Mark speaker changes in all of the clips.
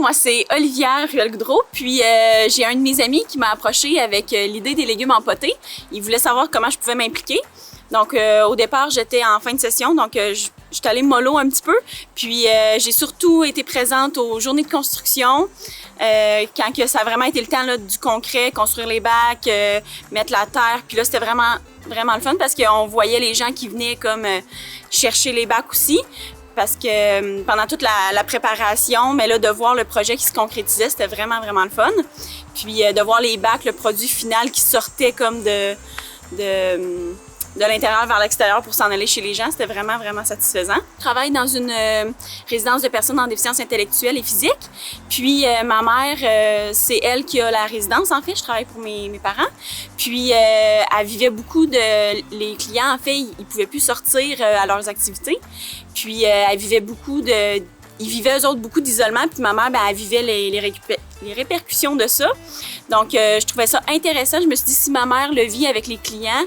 Speaker 1: moi c'est Olivière Ruel-Goudreau, puis j'ai un de mes amis qui m'a approché avec l'idée des légumes empotés. Il voulait savoir comment je pouvais m'impliquer. Donc au départ, j'étais en fin de session, donc j'étais allée mollo un petit peu. Puis j'ai surtout été présente aux journées de construction, quand que ça a vraiment été le temps là, du concret, construire les bacs, mettre la terre. Puis là, c'était vraiment le fun parce qu'on voyait les gens qui venaient comme chercher les bacs aussi. Parce que pendant toute la préparation, mais là, de voir le projet qui se concrétisait, c'était vraiment le fun. Puis de voir les bacs, le produit final qui sortait comme de l'intérieur vers l'extérieur pour s'en aller chez les gens, c'était vraiment satisfaisant. Je travaille dans une résidence de personnes en déficience intellectuelle et physique. Puis ma mère, c'est elle qui a la résidence, en fait. Je travaille pour mes parents. Puis elle vivait beaucoup les clients, en fait, ils pouvaient plus sortir à leurs activités. Puis elle vivait ils vivaient eux autres beaucoup d'isolement, puis ma mère, elle vivait les répercussions de ça. Donc, je trouvais ça intéressant. Je me suis dit, si ma mère le vit avec les clients,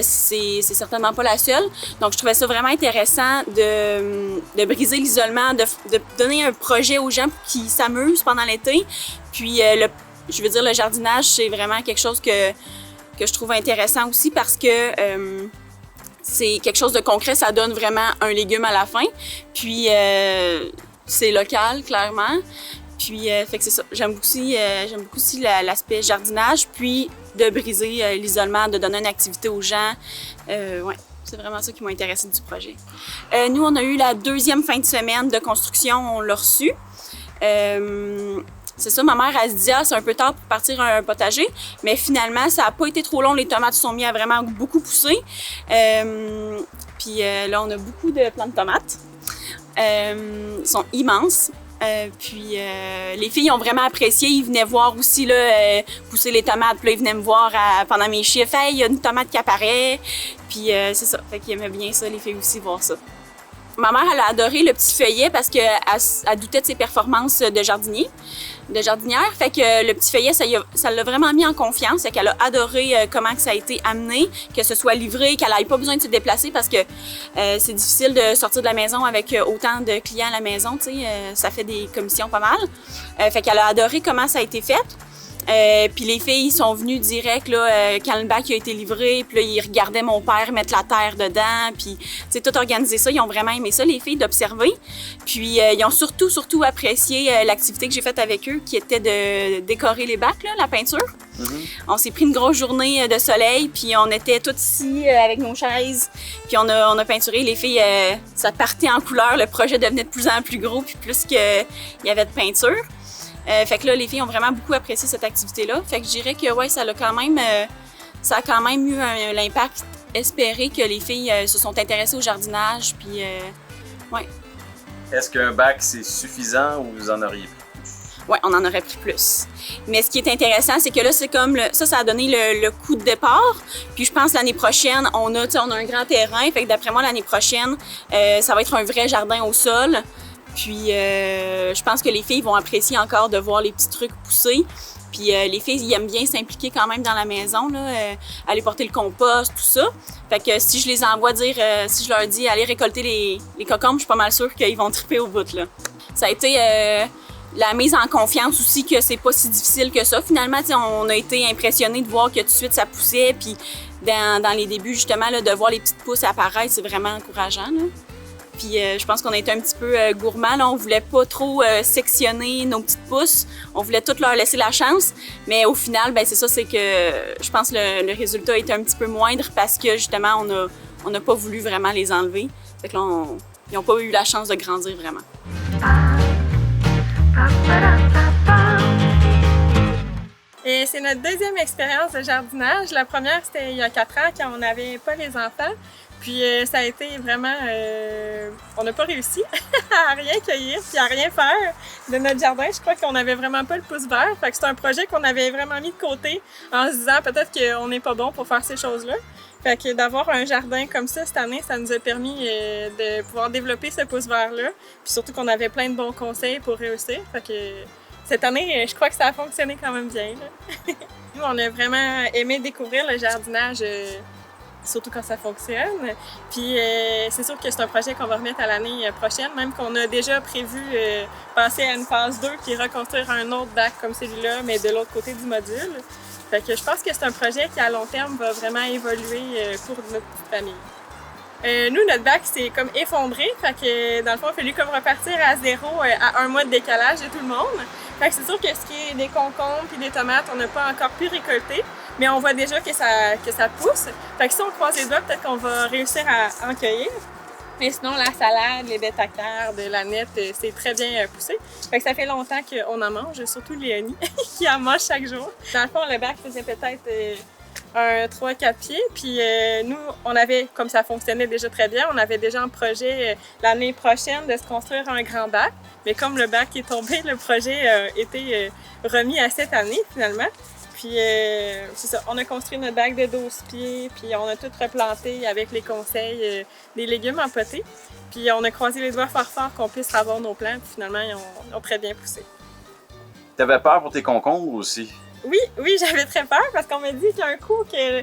Speaker 1: c'est certainement pas la seule. Donc, je trouvais ça vraiment intéressant de briser l'isolement, de donner un projet aux gens pour qu'ils s'amusent pendant l'été. Puis, je veux dire, le jardinage, c'est vraiment quelque chose que je trouve intéressant aussi parce que c'est quelque chose de concret, ça donne vraiment un légume à la fin. Puis, c'est local, clairement. Puis, fait que c'est ça. J'aime beaucoup aussi l'aspect jardinage, puis de briser l'isolement, de donner une activité aux gens. Ouais, c'est vraiment ça qui m'a intéressée du projet. Nous, on a eu la deuxième fin de semaine de construction, on l'a reçu. C'est ça, ma mère, elle se dit « Ah, c'est un peu tard pour partir un potager », mais finalement, ça n'a pas été trop long. Les tomates se sont mis à vraiment beaucoup pousser. Puis là, on a beaucoup de plants de tomates. Ils sont immenses. Puis les filles ont vraiment apprécié. Ils venaient voir aussi là, pousser les tomates. Puis là, ils venaient me voir pendant mes chiffres. « Hey, il y a une tomate qui apparaît. » Puis c'est ça. Fait qu'ils aimaient bien ça, les filles aussi, voir ça. Ma mère, elle a adoré le petit feuillet parce qu'elle doutait de ses performances de jardinière. Fait que le petit feuillet, ça l'a vraiment mis en confiance. Fait qu'elle a adoré comment ça a été amené, que ce soit livré, qu'elle n'ait pas besoin de se déplacer parce que c'est difficile de sortir de la maison avec autant de clients à la maison. Ça fait des commissions pas mal. Fait qu'elle a adoré comment ça a été fait. Puis les filles sont venues direct là, quand le bac a été livré, puis là, ils regardaient mon père mettre la terre dedans, puis tout organiser ça. Ils ont vraiment aimé ça, les filles, d'observer. Puis ils ont surtout apprécié l'activité que j'ai faite avec eux, qui était de décorer les bacs, là, la peinture. Mm-hmm. On s'est pris une grosse journée de soleil, puis on était toutes ici avec nos chaises, puis on a peinturé. Les filles, ça partait en couleur, le projet devenait de plus en plus gros, puis plus qu'il y avait de peinture. Fait que là, les filles ont vraiment beaucoup apprécié cette activité-là. Fait que je dirais que ouais, ça a quand même eu l'impact espéré que les filles se sont intéressées au jardinage. Puis, ouais.
Speaker 2: Est-ce qu'un bac, c'est suffisant ou vous en auriez pris plus?
Speaker 1: Oui, on en aurait pris plus. Mais ce qui est intéressant, c'est que là, c'est comme ça a donné le coup de départ. Puis je pense l'année prochaine, on a un grand terrain. Fait que d'après moi, l'année prochaine, ça va être un vrai jardin au sol. Puis je pense que les filles vont apprécier encore de voir les petits trucs pousser. Puis les filles, ils aiment bien s'impliquer quand même dans la maison, là, aller porter le compost, tout ça. Fait que si je les envoie si je leur dis allez récolter les cocombes, je suis pas mal sûre qu'ils vont triper au bout, là. Ça a été la mise en confiance aussi que c'est pas si difficile que ça. Finalement, on a été impressionnés de voir que tout de suite ça poussait. Puis dans les débuts, justement, là, de voir les petites pousses apparaître, c'est vraiment encourageant, là. Puis je pense qu'on a été un petit peu gourmands. Là. On voulait pas trop sectionner nos petites pousses. On voulait toutes leur laisser la chance. Mais au final, ben c'est ça, c'est que je pense que le résultat était un petit peu moindre parce que justement, on n'a pas voulu vraiment les enlever. Fait que là, ils n'ont pas eu la chance de grandir vraiment.
Speaker 3: Et c'est notre deuxième expérience de jardinage. La première, c'était il y a 4 ans quand on n'avait pas les enfants. Puis ça a été vraiment... on n'a pas réussi à rien cueillir puis à rien faire de notre jardin. Je crois qu'on n'avait vraiment pas le pouce vert. Fait que c'est un projet qu'on avait vraiment mis de côté en se disant peut-être qu'on n'est pas bon pour faire ces choses-là. Fait que d'avoir un jardin comme ça cette année, ça nous a permis de pouvoir développer ce pouce vert-là. Puis surtout qu'on avait plein de bons conseils pour réussir. Fait que cette année, je crois que ça a fonctionné quand même bien, là. Nous, on a vraiment aimé découvrir le jardinage surtout quand ça fonctionne. Puis c'est sûr que c'est un projet qu'on va remettre à l'année prochaine, même qu'on a déjà prévu passer à une phase 2 puis reconstruire un autre bac comme celui-là, mais de l'autre côté du module. Fait que je pense que c'est un projet qui, à long terme, va vraiment évoluer pour notre petite famille. Nous, notre bac, c'est comme effondré. Fait que, dans le fond, il a fallu comme repartir à zéro à un mois de décalage de tout le monde. Fait que c'est sûr que ce qui est des concombres et des tomates, on n'a pas encore pu récolter, mais on voit déjà que ça pousse. Fait que si on croise les doigts, peut-être qu'on va réussir à en cueillir. Mais sinon, la salade, les bêta-cardes, la nette, c'est très bien poussé. Fait que ça fait longtemps qu'on en mange, surtout Léonie, qui en mange chaque jour. Dans le fond, le bac faisait peut-être un 3-4 pieds. Puis nous, on avait, comme ça fonctionnait déjà très bien, on avait déjà un projet l'année prochaine de se construire un grand bac. Mais comme le bac est tombé, le projet a été remis à cette année, finalement. Puis c'est ça, on a construit notre bac de 12 pieds, puis on a tout replanté avec les conseils des légumes en potée. Puis on a croisé les doigts fort qu'on puisse avoir nos plants, puis finalement ils ont très bien poussé.
Speaker 2: T'avais peur pour tes concombres aussi?
Speaker 3: Oui, j'avais très peur parce qu'on m'a dit qu'un coup que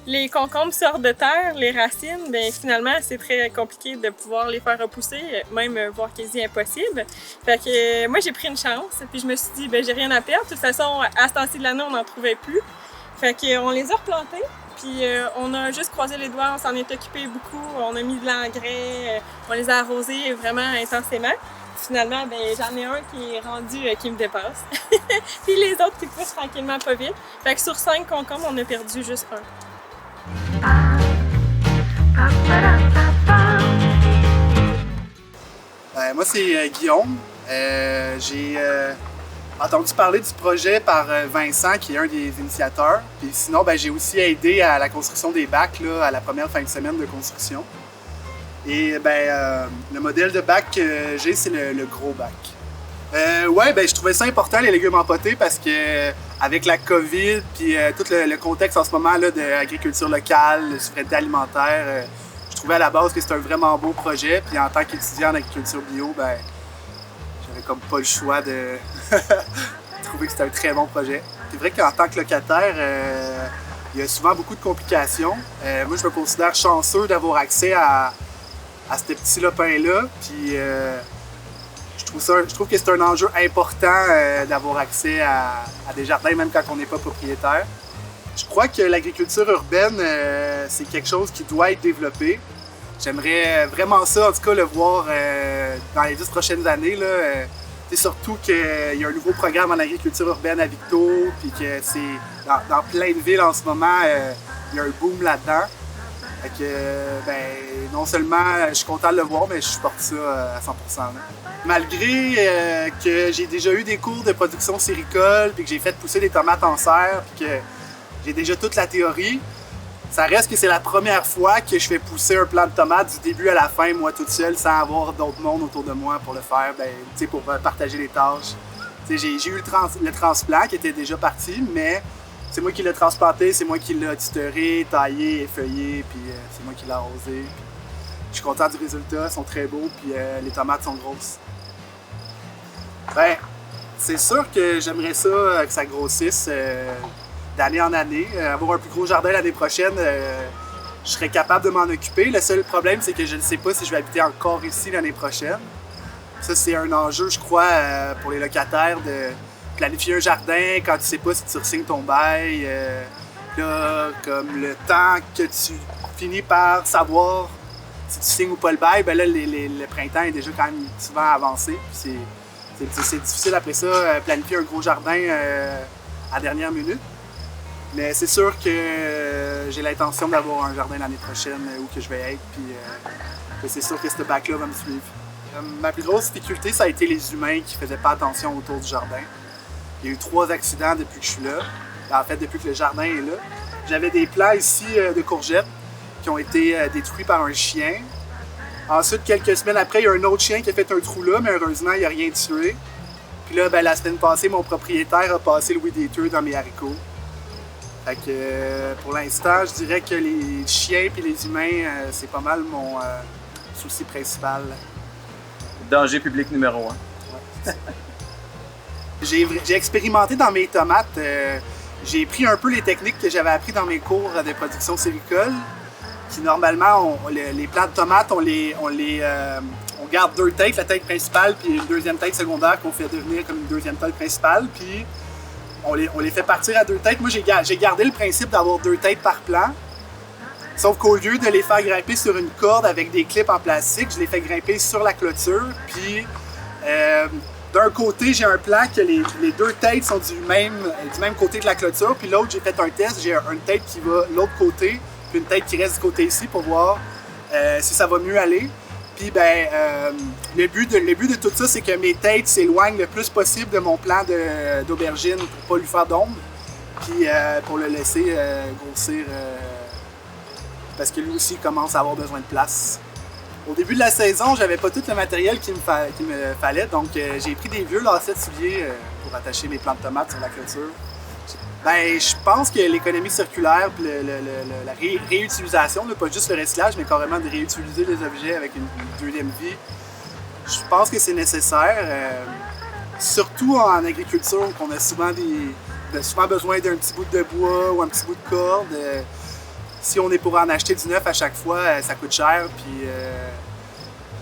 Speaker 3: les concombres sortent de terre, les racines, bien finalement c'est très compliqué de pouvoir les faire repousser, même voire quasi impossible. Fait que moi j'ai pris une chance, puis je me suis dit ben j'ai rien à perdre. De toute façon, à ce temps-ci de l'année, on n'en trouvait plus. Fait qu'on les a replantés, puis on a juste croisé les doigts, on s'en est occupé beaucoup, on a mis de l'engrais, on les a arrosés vraiment intensément. Finalement, ben, j'en ai un qui est rendu qui me dépasse. Puis les autres qui poussent tranquillement pas vite. Fait que sur 5 concombres, on a perdu juste un.
Speaker 4: Moi, c'est Guillaume. J'ai entendu parler du projet par Vincent, qui est un des initiateurs. Puis sinon, j'ai aussi aidé à la construction des bacs là, à la première fin de semaine de construction. Et le modèle de bac que j'ai, c'est le gros bac. Je trouvais ça important, les légumes en potée, parce que avec la COVID puis tout le contexte en ce moment là, de l'agriculture locale, de souveraineté alimentaire, je trouvais à la base que c'était un vraiment beau projet. Puis en tant qu'étudiant en agriculture bio, j'avais comme pas le choix de trouver que c'était un très bon projet. C'est vrai qu'en tant que locataire, il y a souvent beaucoup de complications. Moi, je me considère chanceux d'avoir accès à ce petit lopin-là. Puis je trouve que c'est un enjeu important d'avoir accès à des jardins, même quand on n'est pas propriétaire. Je crois que l'agriculture urbaine, c'est quelque chose qui doit être développé. J'aimerais vraiment ça, en tout cas, le voir dans les 10 prochaines années. C'est surtout qu'il y a un nouveau programme en agriculture urbaine à Victo, puis que c'est dans plein de villes en ce moment, il y a un boom là-dedans. Fait que, non seulement je suis content de le voir, mais je supporte ça à 100%. Là. Malgré que j'ai déjà eu des cours de production séricole, puis que j'ai fait pousser des tomates en serre, puis que j'ai déjà toute la théorie, ça reste que c'est la première fois que je fais pousser un plant de tomates du début à la fin, moi toute seule, sans avoir d'autres mondes autour de moi pour le faire, pour partager les tâches. J'ai eu le transplant qui était déjà parti, mais c'est moi qui l'ai transplanté, c'est moi qui l'ai tutoré, taillé, effeuillé, puis c'est moi qui l'ai arrosé. Je suis content du résultat, ils sont très beaux, puis les tomates sont grosses. C'est sûr que j'aimerais ça, que ça grossisse d'année en année. Avoir un plus gros jardin l'année prochaine, je serais capable de m'en occuper. Le seul problème, c'est que je ne sais pas si je vais habiter encore ici l'année prochaine. Ça, c'est un enjeu, je crois, pour les locataires de planifier un jardin quand tu sais pas si tu re-signes ton bail. Là, comme le temps que tu finis par savoir si tu signes ou pas le bail, là, le printemps est déjà quand même souvent avancé. C'est difficile après ça, planifier un gros jardin à dernière minute. Mais c'est sûr que j'ai l'intention d'avoir un jardin l'année prochaine où que je vais être, puis c'est sûr que ce bac-là va me suivre. Ma plus grosse difficulté, ça a été les humains qui faisaient pas attention autour du jardin. Il y a eu 3 accidents depuis que je suis là. En fait, depuis que le jardin est là. J'avais des plants ici de courgettes qui ont été détruits par un chien. Ensuite, quelques semaines après, il y a un autre chien qui a fait un trou là, mais heureusement, il n'a rien tué. Puis là, la semaine passée, mon propriétaire a passé le weed eater dans mes haricots. Fait que pour l'instant, je dirais que les chiens et les humains, c'est pas mal mon souci principal.
Speaker 2: Danger public numéro 1.
Speaker 4: Ouais. J'ai expérimenté dans mes tomates. J'ai pris un peu les techniques que j'avais apprises dans mes cours de production séricole. qui normalement, les plants de tomates, on garde 2 têtes, la tête principale puis une deuxième tête secondaire qu'on fait devenir comme une deuxième tête principale, puis on les fait partir à 2 têtes. Moi, j'ai gardé le principe d'avoir 2 têtes par plant, sauf qu'au lieu de les faire grimper sur une corde avec des clips en plastique, je les fais grimper sur la clôture, puis d'un côté, j'ai un plan que les 2 têtes sont du même côté de la clôture, puis l'autre, j'ai fait un test, j'ai une tête qui va de l'autre côté, puis une tête qui reste du côté ici pour voir si ça va mieux aller. Puis le but de tout ça, c'est que mes têtes s'éloignent le plus possible de mon plan d'aubergine pour pas lui faire d'ombre, puis pour le laisser grossir parce que lui aussi commence à avoir besoin de place. Au début de la saison, j'avais pas tout le matériel qu'il me fallait, donc j'ai pris des vieux lacets de souliers pour attacher mes plants de tomates sur la clôture. Je pense que l'économie circulaire, la réutilisation, pas juste le recyclage, mais carrément de réutiliser les objets avec une deuxième vie, je pense que c'est nécessaire. Surtout en agriculture, qu'on a souvent besoin d'un petit bout de bois ou un petit bout de corde. Si on est pour en acheter du neuf à chaque fois, ça coûte cher. Puis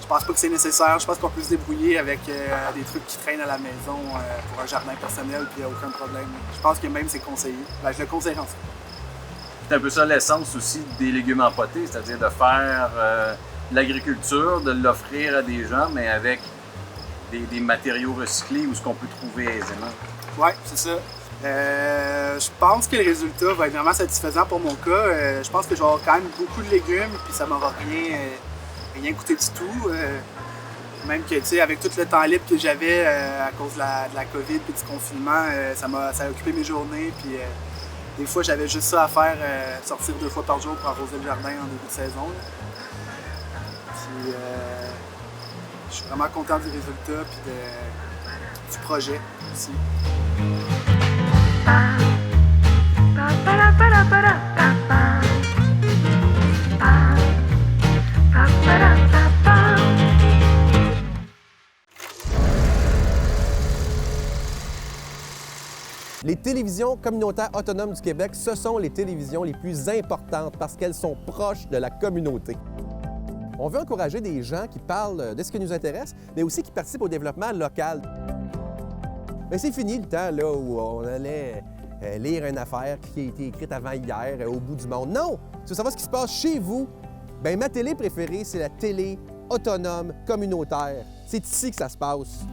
Speaker 4: je pense pas que c'est nécessaire. Je pense qu'on peut se débrouiller avec des trucs qui traînent à la maison pour un jardin personnel, puis il n'y a aucun problème. Je pense que même c'est conseillé. Je le conseille en fait.
Speaker 2: C'est un peu ça l'essence aussi des légumes empotés, c'est-à-dire de faire l'agriculture, de l'offrir à des gens, mais avec des matériaux recyclés ou ce qu'on peut trouver aisément.
Speaker 4: Oui, c'est ça. Je pense que le résultat va être vraiment satisfaisant pour mon cas. Je pense que je vais avoir quand même beaucoup de légumes, puis ça m'aura rien coûté du tout. Même que, tu sais, avec tout le temps libre que j'avais à cause de la COVID et du confinement, ça a occupé mes journées. Puis des fois, j'avais juste ça à faire, sortir 2 fois par jour pour arroser le jardin en début de saison. Puis je suis vraiment content du résultat puis du projet aussi.
Speaker 5: Les télévisions communautaires autonomes du Québec, ce sont les télévisions les plus importantes parce qu'elles sont proches de la communauté. On veut encourager des gens qui parlent de ce qui nous intéresse, mais aussi qui participent au développement local. Mais c'est fini le temps là, où on allait lire une affaire qui a été écrite avant hier au bout du monde. Non! Si vous savez ce qui se passe chez vous, bien, ma télé préférée, c'est la télé autonome communautaire. C'est ici que ça se passe.